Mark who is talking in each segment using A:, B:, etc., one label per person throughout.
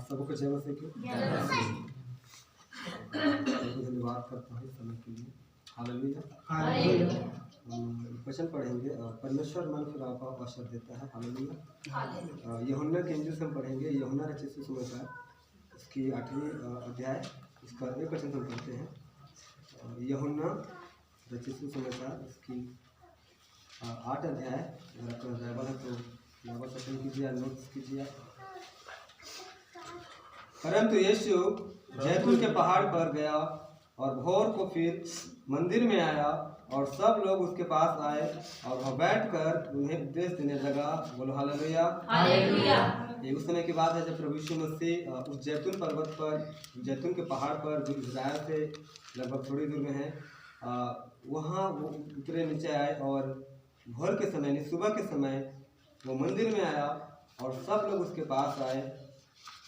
A: आप सबको जय मसीह की धन्यवाद करता हूँ समय के लिए। हालेलुया। हम वचन पढ़ेंगे, परमेश्वर मन फिराव का अवसर देता है। हालेलुया। यूहन्ना के इंजील से हम पढ़ेंगे, यूहन्ना रचित सुसमाचार उसकी 8वीं अध्याय उसका 1 वचन हम पढ़ते हैं। यूहन्ना रचित सुसमाचार उसकी 8 अध्याय। अगर आपका बाइबल है तो बाइबल पठन कीजिए, नोट्स कीजिए। परंतु यीशु जैतून के पहाड़ पर गया और भोर को फिर मंदिर में आया और सब लोग उसके पास आए और वह बैठकर उन्हें उपदेश देने लगा। बोलो हालेलुया।
B: हालेलुया।
A: ये उस समय की बात है जब प्रभु यीशु मसीह उस जैतून पर्वत पर, जैतून के पहाड़ पर जो इज़राइल से लगभग थोड़ी दूर में है, वहाँ वो उतरे, नीचे आए और भोर के समय यानी सुबह के समय वो मंदिर में आया और सब लोग उसके पास आए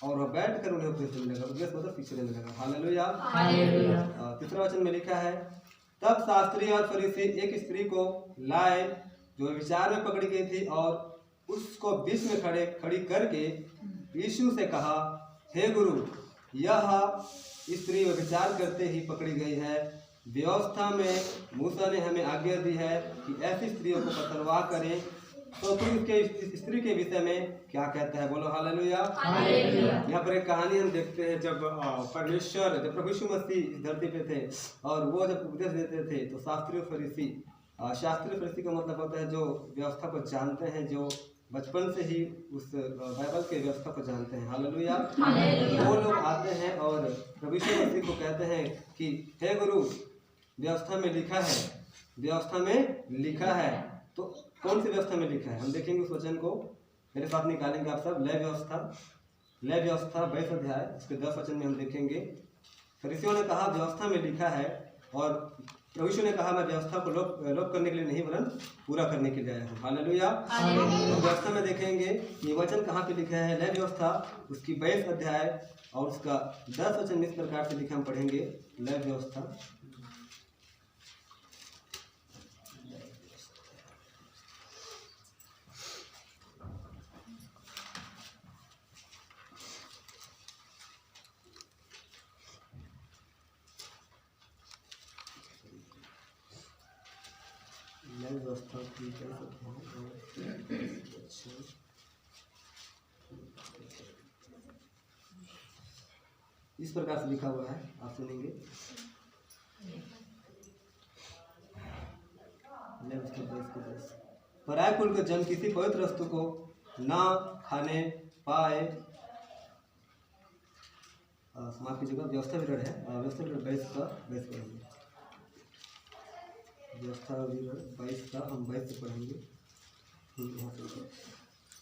A: और वह बैठकर उन्हें उपदेश देने लगा। उपदेश मतलब शिक्षा देने लगा। हालेलुया।
B: हालेलुया।
A: तीसरा वचन में लिखा है, तब शास्त्री और फरीसी एक स्त्री को लाए जो विचार में पकड़ी गई थी और उसको बीच में खड़ी करके यीशु से कहा, हे गुरु, यह स्त्री विचार करते ही पकड़ी गई है। व्यवस्था में मूसा ने हमें आज्ञा दी है कि ऐसी स्त्रियों को पथरवाह करें, तो तू इसके स्त्री के विषय में क्या कहता है? बोलो हालेलुया। यहाँ पर एक कहानी हम देखते हैं, जब प्रभु यीशु मसीह इस धरती पे थे और वो जब उपदेश देते थे तो शास्त्री फरीसी का मतलब होता है जो व्यवस्था को जानते हैं, जो बचपन से ही उस बाइबल के व्यवस्था को जानते हैं। हालेलुया। वो लोग आते हैं और प्रभु यीशु मसीह को कहते हैं कि हे गुरु, व्यवस्था में लिखा है। तो कौन सी व्यवस्था में लिखा है? हम देखेंगे उस वचन को, मेरे साथ निकालेंगे आप सब। लय व्यवस्था 22 अध्याय उसके 10 वचन में हम देखेंगे। फरीसियों ने कहा व्यवस्था में लिखा है, और प्रभु यीशु ने कहा मैं व्यवस्था को लोप करने के लिए नहीं वरन पूरा करने के लिए आया हूँ। हालेलुया। तो व्यवस्था में देखेंगे ये वचन कहाँ पे लिखा है। लय व्यवस्था उसकी 22 अध्याय और उसका 10 वचन इस प्रकार से लिखा हम पढ़ेंगे। लय व्यवस्था व्यवस्था की इस प्रकार से लिखा हुआ है, आप सुनेंगे। पराय कुल का जन किसी पवित्र वस्तु को ना खाने पाए। माफ कीजिएगा, व्यवस्था विवरण है, व्यवस्था विवरण 22 का 22 पढ़ेंगे। व्यवस्था विवरण 22 का हम 22 से पढ़ेंगे।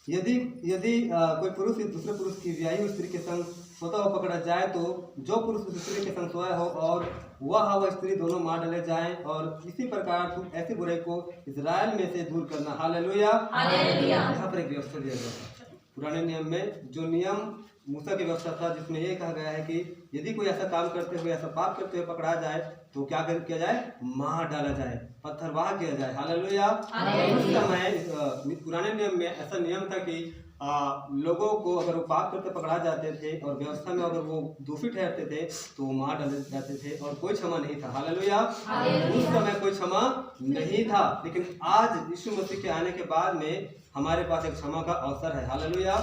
A: यदि कोई पुरुष दूसरे पुरुष की ब्याही हुई स्त्री के संग सोता हुआ पकड़ा जाए, तो जो पुरुष उस स्त्री के संग सोया हो और वह स्त्री दोनों मार डाले जाएं, और इसी प्रकार तुम ऐसी बुराई को इजराइल में से दूर करना। हालेलुया। यहाँ पर एक व्यवस्था दिया गया है पुराने नियम में, जो नियम मूसा की व्यवस्था था, जिसमें ये कहा गया है कि यदि कोई ऐसा काम करते हुए, ऐसा पाप करते हुए पकड़ा जाए तो क्या किया जाए? मार डाला जाए, पत्थरवाह किया जाए। हालेलुया। उस समय पुराने नियम में ऐसा नियम था कि लोगों को अगर वो पाप करते पकड़ा जाते थे और व्यवस्था में अगर वो दोषी ठहरते थे तो वो मार डाले जाते थे और कोई क्षमा नहीं था। हालेलुया। उस समय कोई क्षमा नहीं था, लेकिन आज यीशु मसीह के आने के बाद में हमारे पास एक क्षमा का अवसर है। हालेलुया।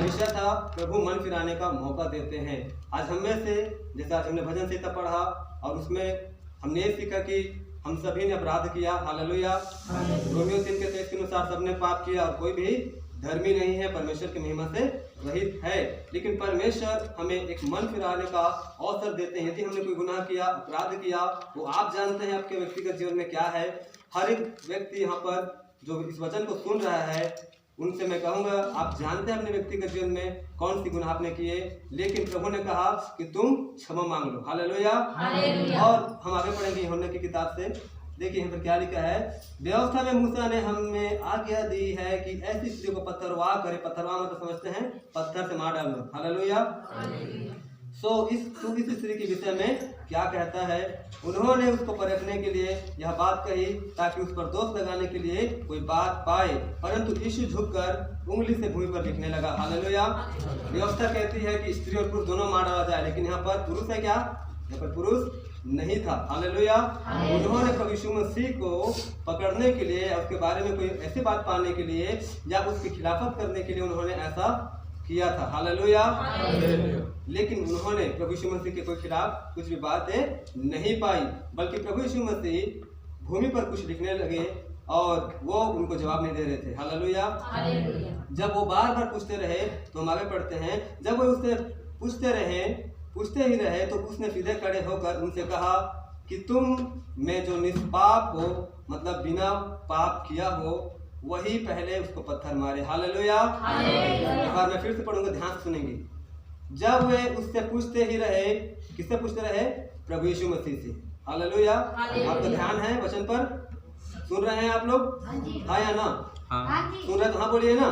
A: विषय था प्रभु मन फिराने का मौका देते हैं। आज हम में से, जैसे आज हमने भजन संहिता पढ़ा और उसमें हमने ये सीखा कि हम सभी ने अपराध किया। हालेलुया। रोमियो 3 के 23 के अनुसार सबने पाप किया और कोई भी धर्मी नहीं है, परमेश्वर की महिमा से रहित है। लेकिन परमेश्वर हमें एक मन फिराने का अवसर देते हैं। यदि हमने कोई गुनाह किया, अपराध किया, वो आप जानते हैं आपके व्यक्तिगत जीवन में क्या है। हर एक व्यक्ति यहाँ पर जो इस वचन को सुन रहा है, उनसे मैं कहूँगा आप जानते हैं अपने व्यक्तिगत जीवन में कौन सी गुनाह आपने किए, लेकिन प्रभु ने कहा कि तुम क्षमा मांग लो। हालेलुया। और हम आगे पढ़ेंगे यूहन्ना की किताब से। देखिए यहाँ पर क्या लिखा है। व्यवस्था में मूसा ने हमें आज्ञा दी है कि ऐसी स्त्री को पत्थरवाह करे। पत्थरवाह मतलब समझते हैं पत्थर से मार डालना। हालेलुया। तू इस स्त्री के विषय में क्या कहता है? उन्होंने उसको परखने के लिए यह बात कही ताकि उस पर दोष लगाने के लिए कोई बात पाए, परंतु यीशु झुककर उंगली से भूमि पर लिखने लगा। हालेलुया। व्यवस्था कहती है कि स्त्री और पुरुष दोनों मार डाला जाए, लेकिन यहाँ पर पुरुष है क्या? यहाँ पर पुरुष नहीं था। हालेलुया। उन्होंने प्रभु यीशु मसीह को पकड़ने के लिए, उसके बारे में कोई ऐसी बात पाने के लिए या उसकी खिलाफत करने के लिए उन्होंने ऐसा किया था। हालेलुया। लेकिन उन्होंने प्रभु यीशु मसीह के कोई खिलाफ कुछ भी बातें नहीं पाई, बल्कि प्रभु यीशु मसीह भूमि पर कुछ लिखने लगे और वो उनको जवाब नहीं दे रहे थे। हालेलुया। जब वो बार बार पूछते रहे तो हम आगे पढ़ते हैं, जब वो उससे पूछते ही रहे तो उसने सीधे खड़े होकर उनसे कहा कि तुम में जो निष्पाप हो, मतलब बिना पाप किया हो, वही पहले उसको पत्थर मारे। हालेलुया। एक बार मैं फिर से पढ़ूंगा, ध्यान से सुनेंगे। जब वे उससे पूछते ही रहे, किससे पूछते रहे? प्रभु यीशु मसीह से। हालेलुया। आपका ध्यान है वचन पर? सुन रहे हैं आप लोग? हाँ या ना? सुन रहे तो हाँ बोलिए ना।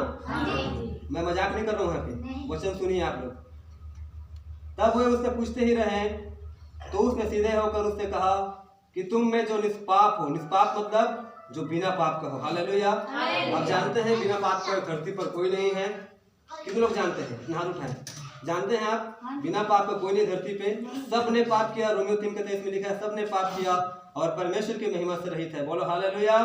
A: मैं मजाक नहीं कर रहा हूँ, यहाँ पे वचन सुनिए आप लोग। तब वे उससे पूछते ही रहे तो उसने सीधे होकर उससे कहा कि तुम में जो निष्पाप हो, निष्पाप मतलब जो बिना पाप का हो। हालेलुया। आप जानते हैं बिना पाप का धरती पर कोई नहीं है। कितने लोग जानते हैं? हाथ उठाएं। जानते हैं आप बिना पाप का कोई नहीं धरती पे। सब ने पाप किया, रोमियो 3:23 में लिखा है, सब ने पाप किया और परमेश्वर की महिमा से रहित है। बोलो हालेलुया।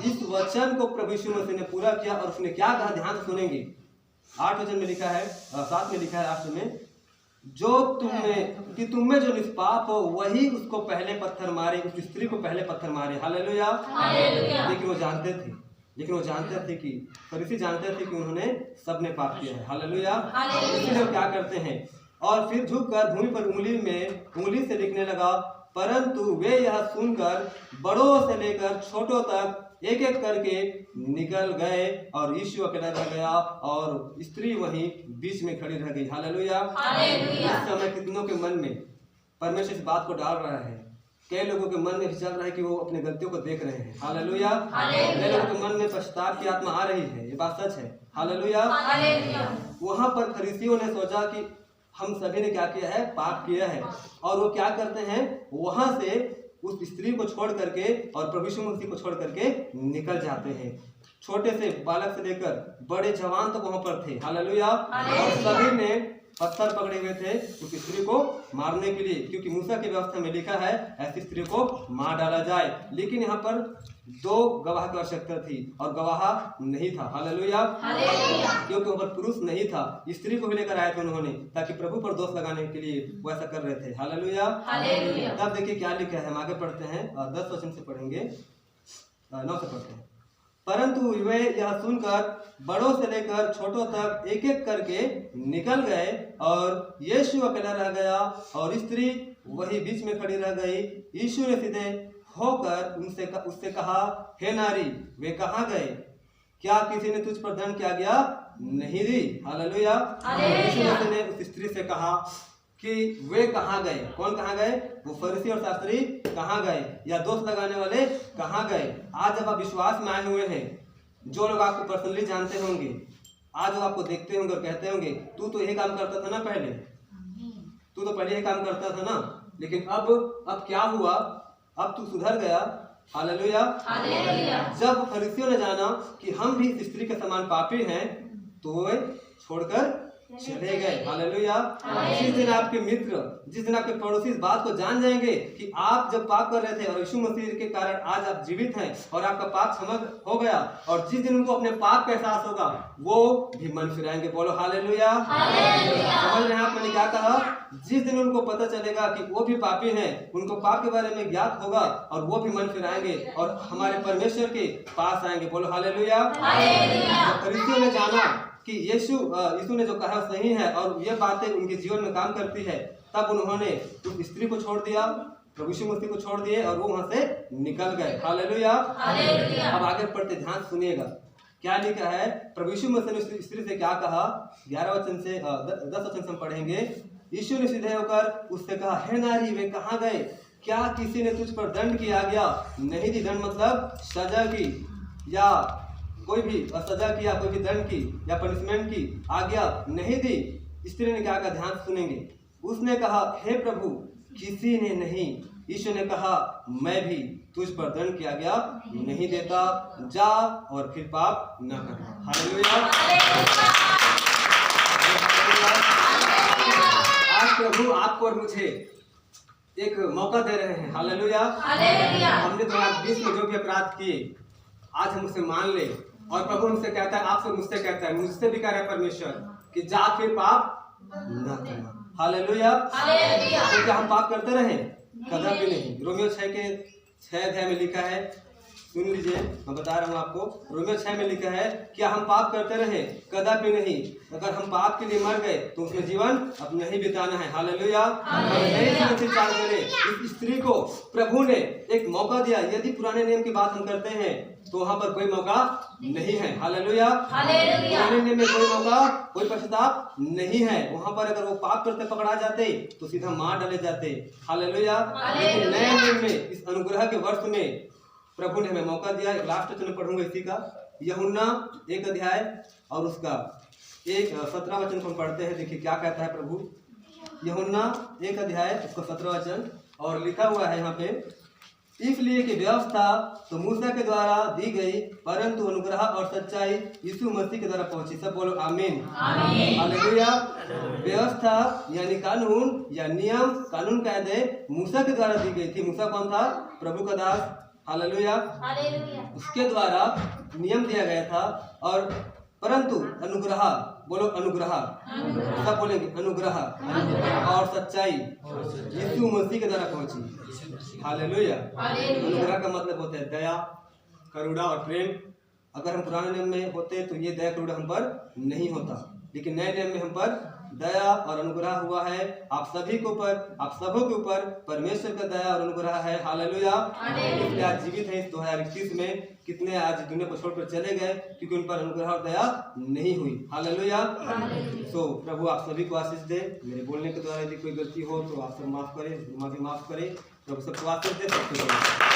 A: इस वचन को प्रभु यीशु मसीह ने पूरा किया और उसने क्या कहा? ध्यान से सुनेंगे। 8 वचन में लिखा है, 7 में लिखा है, 8 में, जो तुम में जो निष्पाप हो वही उसको पहले पत्थर मारे, उस स्त्री को पहले पत्थर मारे। हालेलुया। लेकिन वो जानते थे कि फरीसी जानते थे कि उन्होंने सबने पाप किया है। हालेलुया। इसलिए वो क्या करते हैं? और फिर झुककर भूमि पर उंगली से लिखने लगा, परंतु वे यह सुनकर बड़ों से लेकर छोटों तक एक एक करके निकल गए और यीशु अकेला रह गया और स्त्री वहीं बीच में खड़ी रह गई। हालेलुया। इस समय कितनों के मन में परमेश्वर इस बात को डाल रहा है। कई लोगों के मन में भी चल रहा है कि वो अपने गलतियों को देख रहे हैं। हालेलुया। कई लोगों के मन में पश्चाताप की आत्मा आ रही है, ये बात सच है। हालेलुया। वहां पर फरीसियों ने सोचा कि हम सभी ने क्या किया है? पाप किया है। और वो क्या करते हैं? वहां से उस स्त्री को छोड़ करके और प्रभु यीशु मसीह को छोड़ करके निकल जाते हैं। छोटे से बालक से लेकर बड़े जवान तक वहां पर थे। हालेलुया। और सभी ने पत्थर पकड़े हुए थे उस स्त्री को मारने के लिए, क्योंकि मूसा की व्यवस्था में लिखा है ऐसी स्त्री को मार डाला जाए। लेकिन यहाँ पर 2 गवाह की आवश्यकता थी और गवाह नहीं था। हालेलुया। क्योंकि वहाँ पर पुरुष नहीं था, स्त्री को भी लेकर आए थे उन्होंने, ताकि प्रभु पर दोष लगाने के लिए वो ऐसा कर रहे थे। हालेलुया। तब देखिए क्या लिखा है, हम आगे पढ़ते हैं, 10 वचन से पढ़ेंगे, 9 से पढ़ते हैं। परंतु वे यह सुनकर बड़ों से लेकर छोटों तक एक एक करके निकल गए और यीशु अकेला रह गया और स्त्री वही बीच में खड़ी रह गई। यीशु ने सीधे होकर उससे कहा, हे नारी, वे कहाँ गए? क्या किसी ने तुझ पर दंड किया गया? नहीं दी। हालेलुया। यीशु ने उस स्त्री से कहा कि वे कहाँ गए? कौन कहाँ गए? वो फरीसी और शास्त्री कहाँ गए? या दोष लगाने वाले कहाँ गए? आज जब आप विश्वास में आए हुए हैं, जो लोग आपको पर्सनली जानते होंगे, आज वो आपको देखते होंगे और कहते होंगे, तू तो यही काम करता था ना पहले, तू तो पहले यही काम करता था ना, लेकिन अब क्या हुआ? अब तू सुधर गया। हालेलुया। जब फरीसियों ने जाना कि हम भी इस स्त्री के समान पापी हैं, तो वे छोड़कर चले गए। हालेलुया। जिस दिन आपके मित्र, जिस दिन आपके पड़ोसी इस बात को जान जाएंगे कि आप जब पाप कर रहे थे और यीशु मसीह के कारण आज आप जीवित हैं और आपका पाप क्षमा हो गया, और जिस दिन उनको अपने पाप का एहसास होगा, वो भी मन फिराएंगे। बोलो हालेलुया। समझ रहे हैं आप मैंने क्या कहा? जिस दिन उनको पता चलेगा कि वो भी पापी हैं, उनको पाप के बारे में ज्ञात होगा और वो भी मन फिराएंगे और हमारे परमेश्वर के पास आएंगे। बोलो हालेलुया। फरीसियों ने जाना कि यीशु ने जो कहा सही है और ये बातें उनके जीवन में काम करती है, तब उन्होंने उस स्त्री को छोड़ दिया, प्रभु यीशु मसीह को छोड़ दिए और वो वहां से निकल गए। हालेलुया। अब आगे पढ़ते, ध्यान सुनिएगा क्या लिखा है। प्रभु यीशु मसीह ने उस स्त्री से क्या कहा? 11 वचन से 10 वचन से हम पढ़ेंगे। यीशु ने सीधे होकर उससे कहा, हे नारी, वे कहाँ गए? क्या किसी ने तुझ पर दंड किया गया? नहीं दी। दंड मतलब सजा की, या कोई भी सजा की, या कोई भी दंड की या पनिशमेंट की आज्ञा नहीं दी। स्त्री ने क्या कहा, ध्यान से सुनेंगे। उसने कहा, हे प्रभु, किसी ने नहीं। यीशु ने कहा, मैं भी तुझ पर दंड की आज्ञा नहीं देता, जा और फिर पाप न करना। हालेलुया। आज प्रभु आपको और मुझे एक मौका दे रहे हैं। हालेलुया। हमने 2020 में जो भी अपराध किए आज हम उसे मान ले, और प्रभु हमसे कहता है, आपसे मुझसे कहता है, मुझसे भी कह रहा है परमेश्वर कि जा फिर पाप न करना। हालेलुया। तो क्या हम पाप करते रहे? कदापि नहीं। रोमियो 6 अध्याय में लिखा है, सुन लीजिए, मैं बता रहा हूँ आपको। रोमियो 6 में लिखा है, क्या हम पाप करते रहे? कदापि नहीं। अगर हम पाप के लिए मर गए तो उसमें जीवन अब नहीं बिताना है। हालेलुया। इस स्त्री को प्रभु ने एक मौका दिया। यदि पुराने नियम की बात हम करते हैं तो वहाँ पर कोई मौका नहीं है। हालेलुया। पुराने नियम में कोई मौका, कोई पश्चाताप नहीं है। वहाँ पर अगर वो पाप करते पकड़ा जाते तो सीधा मार डाले जाते। हालेलुया। लेकिन नए नियम में, इस अनुग्रह के वर्ष में प्रभु ने हमें मौका दिया। एक लास्ट वचन पढ़ूंगा इसी का, यूहन्ना 1 अध्याय और उसका 17 वचन को हम पढ़ते हैं। देखिए क्या कहता है प्रभु। यूहन्ना 1 अध्याय उसका 17 वचन, और लिखा हुआ है यहाँ पे, इसलिए कि व्यवस्था तो मूसा के द्वारा दी गई, परंतु अनुग्रह और सच्चाई यीशु मसीह के द्वारा पहुंची। सब बोलो आमीन। हालेलुया। व्यवस्था यानी कानून या नियम, कानून कायदे मूसा के द्वारा दी गई थी। मूसा कौन था? प्रभु का दास। हालेलुया। उसके द्वारा नियम दिया गया था, और परंतु अनुग्रह, बोलो अनुग्रह, सब बोलेंगे अनुग्रह और सच्चाई यीशु मसीह के द्वारा पहुंची। हालेलुया। अनुग्रह का मतलब होता है दया, करुणा और प्रेम। अगर हम पुराने नियम में होते तो ये दया करुणा हम पर नहीं होता, लेकिन नए नियम में हम पर दया और अनुग्रह हुआ है। आप सभी के ऊपर, आप सबों के ऊपर परमेश्वर का दया और अनुग्रह है। हालेलुया। इसलिए आज जीवित है। इस 2021 में कितने आज दुनिया को छोड़कर चले गए क्योंकि उन पर अनुग्रह और दया नहीं हुई। हालेलुया। तो प्रभु आप सभी को आशीष दे। मेरे बोलने के द्वारा यदि कोई गलती हो तो आप सब माफ करें, माफी माफ करें। प्रभु सबको आशीष दे।